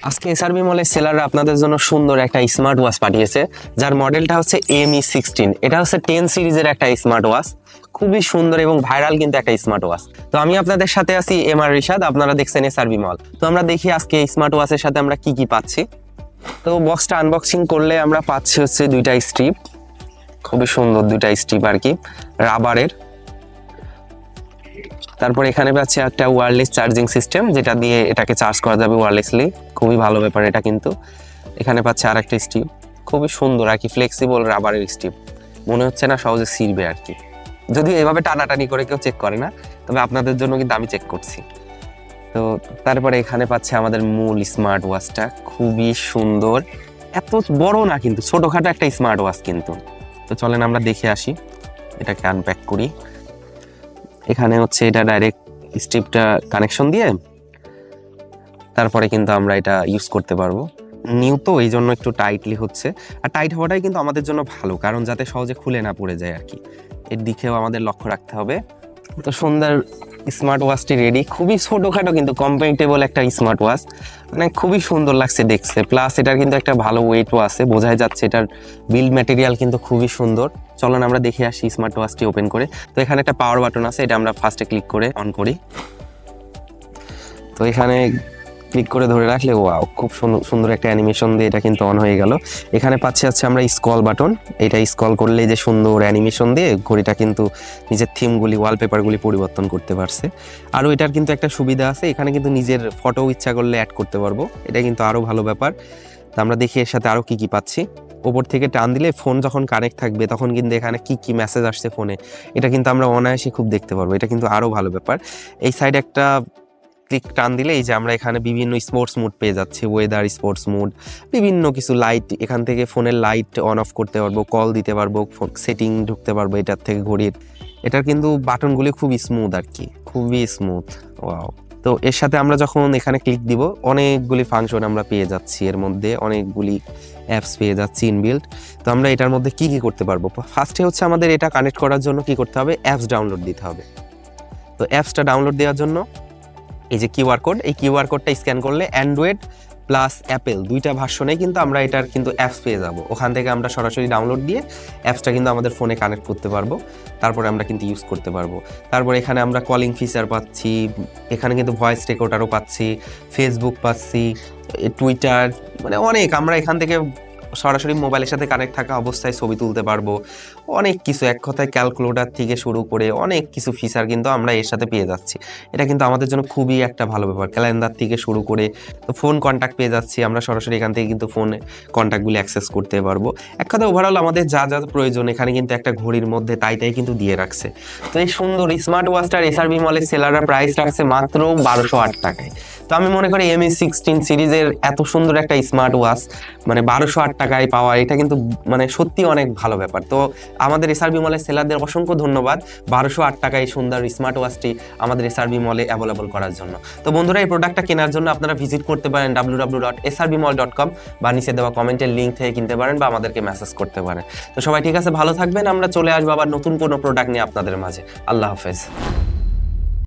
আজকে এসআরবি মলের সেলাররা আপনাদের জন্য সুন্দর একটা স্মার্ট ওয়াচ পাঠিয়েছে, যার মডেলটা হচ্ছে ME16। এটা হচ্ছে 10 সিরিজের একটা স্মার্ট ওয়াচ, খুবই সুন্দর এবং ভাইরাল কিন্তু একটা স্মার্ট ওয়াচ। তো আমি আপনাদের সাথে আছি MR রিশাদ, আপনারা দেখছেন এসআরবি মল। তো আমরা দেখি আজকে স্মার্ট ওয়াচের সাথে আমরা কি কি পাচ্ছি। তো বক্সটা আনবক্সিং করলে আমরা পাচ্ছি হচ্ছে দুইটা স্ট্রিপ, খুবই সুন্দর দুইটা স্ট্রিপ আর কি, রাবারের। তারপর এখানে পাচ্ছি একটা ওয়্যারলেস চার্জিং সিস্টেম, যেটা দিয়ে এটাকে চার্জ করা যাবে ওয়্যারলেসলি, খুবই ভালো ব্যাপার এটা কিন্তু। এখানে পাচ্ছি আর একটা স্ট্রিপ, খুবই সুন্দর আর কি, ফ্লেক্সিবল রাবারের স্ট্রিপ, মনে হচ্ছে না সহজে ছিঁড়বে আর কি। যদিও এভাবে টানাটানি করে কেউ চেক করে না, তবে আপনাদের জন্য কিন্তু আমি চেক করছি। তো তারপরে এখানে পাচ্ছি আমাদের মূল স্মার্ট ওয়াচটা, খুবই সুন্দর, এত বড় না কিন্তু, ছোটখাটো একটা স্মার্ট ওয়াচ কিন্তু। তো চলেন আমরা দেখে আসি, এটাকে আনপ্যাক করি। এখানে হচ্ছে এটা ডাইরেক্ট স্ট্রিপটা কানেকশন দিয়ে তারপরে কিন্তু আমরা এটা ইউজ করতে পারবো। নিউ তো এই জন্য একটু টাইটলি হচ্ছে, আর টাইট হওয়াটাই কিন্তু আমাদের জন্য ভালো, কারণ যাতে সহজে খুলে না পড়ে যায় আর কি, এর দিকেও আমাদের লক্ষ্য রাখতে হবে। তো সুন্দর স্মার্ট ওয়াচটি রেডি, খুবই ছোটোখাটো কিন্তু কম্প্যাক্টেবল একটা স্মার্ট ওয়াচ, মানে খুবই সুন্দর লাগছে দেখতে। প্লাস এটার কিন্তু একটা ভালো ওয়েটও আছে, বোঝাই যাচ্ছে এটার বিল্ড ম্যাটেরিয়াল কিন্তু খুবই সুন্দর। চলুন আমরা দেখে আসি স্মার্ট ওয়াচটি ওপেন করে। তো এখানে একটা পাওয়ার বাটন আছে, এটা আমরা ফার্স্টে ক্লিক করে অন করি। তো এখানে ক্লিক করে ধরে রাখলে ওয়াও, খুব সুন্দর একটা অ্যানিমেশন দিয়ে এটা কিন্তু অন হয়ে গেল। এখানে পাচ্ছি হচ্ছে আমরা স্ক্রল বাটন, এটা স্ক্রল করলে যে সুন্দর অ্যানিমেশন দিয়ে ঘড়িটা কিন্তু নিজের থিমগুলি, ওয়ালপেপারগুলি পরিবর্তন করতে পারছে। আরও এটার কিন্তু একটা সুবিধা আছে, এখানে কিন্তু নিজের ফটো ইচ্ছা করলে অ্যাড করতে পারবো, এটা কিন্তু আরও ভালো ব্যাপার। তো আমরা দেখি এর সাথে আরও কি কি পাচ্ছি। ওপর থেকে টান দিলে ফোন যখন কানেক্ট থাকবে তখন কিন্তু এখানে কি কি মেসেজ আসছে ফোনে, এটা কিন্তু আমরা অনায়াসে খুব দেখতে পারবো, এটা কিন্তু আরও ভালো ব্যাপার। এই সাইডে একটা ক্লিক টান দিলে এই যে আমরা এখানে বিভিন্ন স্পোর্টস মুড পেয়ে যাচ্ছি, ওয়েদার, স্পোর্টস মুড, বিভিন্ন কিছু লাইট, এখান থেকে ফোনের লাইট অন অফ করতে পারবো, কল দিতে পারবো, সেটিং ঢুকতে পারবো এটার থেকে ঘড়ির। এটার কিন্তু বাটনগুলি খুবই স্মুথ আর কি, খুবই স্মুথ, ওয়াও। তো এর সাথে আমরা যখন এখানে ক্লিক দিব অনেকগুলি ফাংশন আমরা পেয়ে যাচ্ছি, এর মধ্যে অনেকগুলি অ্যাপস পেয়ে যাচ্ছি ইনবিল্ট। তো আমরা এটার মধ্যে কি কি করতে পারবো, ফার্স্টে হচ্ছে আমাদের এটা কানেক্ট করার জন্য কি করতে হবে, অ্যাপস ডাউনলোড দিতে হবে। তো অ্যাপসটা ডাউনলোড দেওয়ার জন্য এই যে কিউআর কোড, এই কিউআর কোডটা স্ক্যান করলে অ্যান্ড্রয়েড প্লাস অ্যাপেল দুইটা ভার্সনেই কিন্তু আমরা এটার কিন্তু অ্যাপস পেয়ে যাব। ওখান থেকে আমরা সরাসরি ডাউনলোড দিয়ে অ্যাপসটা কিন্তু আমাদের ফোনে কানেক্ট করতে পারবো, তারপরে আমরা কিন্তু ইউজ করতে পারবো। তারপর এখানে আমরা কলিং ফিচার পাচ্ছি, এখানে কিন্তু ভয়েস রেকর্ডারও পাচ্ছি, ফেসবুক পাচ্ছি, টুইটার, মানে অনেক আমরা এখান থেকে সরাসরি মোবাইলের সাথে কানেক্ট থাকা অবস্থায় ছবি তুলতে পারবো, অনেক কিছু, এক কথায় ক্যালকুলেটর থেকে শুরু করে অনেক কিছু ফিচার কিন্তু আমরা এর সাথে পেয়ে যাচ্ছি। এটা কিন্তু আমাদের জন্য খুবই একটা ভালো ব্যাপার, ক্যালেন্ডার থেকে শুরু করে তো ফোন কন্ট্যাক্ট পেয়ে যাচ্ছি আমরা সরাসরি, এখান থেকে কিন্তু ফোনে কন্ট্যাক্টগুলি অ্যাক্সেস করতে পারবো। এক কথা ওভারঅল আমাদের যা যা প্রয়োজন এখানে কিন্তু একটা ঘড়ির মধ্যে তাই কিন্তু দিয়ে রাখছে। তো এই সুন্দর স্মার্ট ওয়াচটার এসআরবি মলের সেলাররা প্রাইস রাখছে মাত্র 1208 টাকায়। তো আমি মনে করি ME16 সিরিজের এত সুন্দর একটা স্মার্ট ওয়াচ মানে 1208 টাকায় পাওয়া, এটা কিন্তু মানে সত্যি অনেক ভালো ব্যাপার। তো আমাদের এসআরবি মলের সেলারদের অসংখ্য ধন্যবাদ 1208 টাকায় সুন্দর স্মার্ট ওয়াচটি আমাদের এসআরবি মলে অ্যাভেলেবল করার জন্য। তো বন্ধুরা, এই প্রোডাক্টটা কেনার জন্য আপনারা ভিজিট করতে পারেন www.srbmall.com, বা নিচে দেওয়া কমেন্টের লিঙ্ক থেকে কিনতে পারেন বা আমাদেরকে মেসেজ করতে পারেন। তো সবাই ঠিক আছে, ভালো থাকবেন, আমরা চলে আসবো আবার নতুন কোনো প্রোডাক্ট নিয়ে আপনাদের মাঝে। আল্লাহ হাফেজ।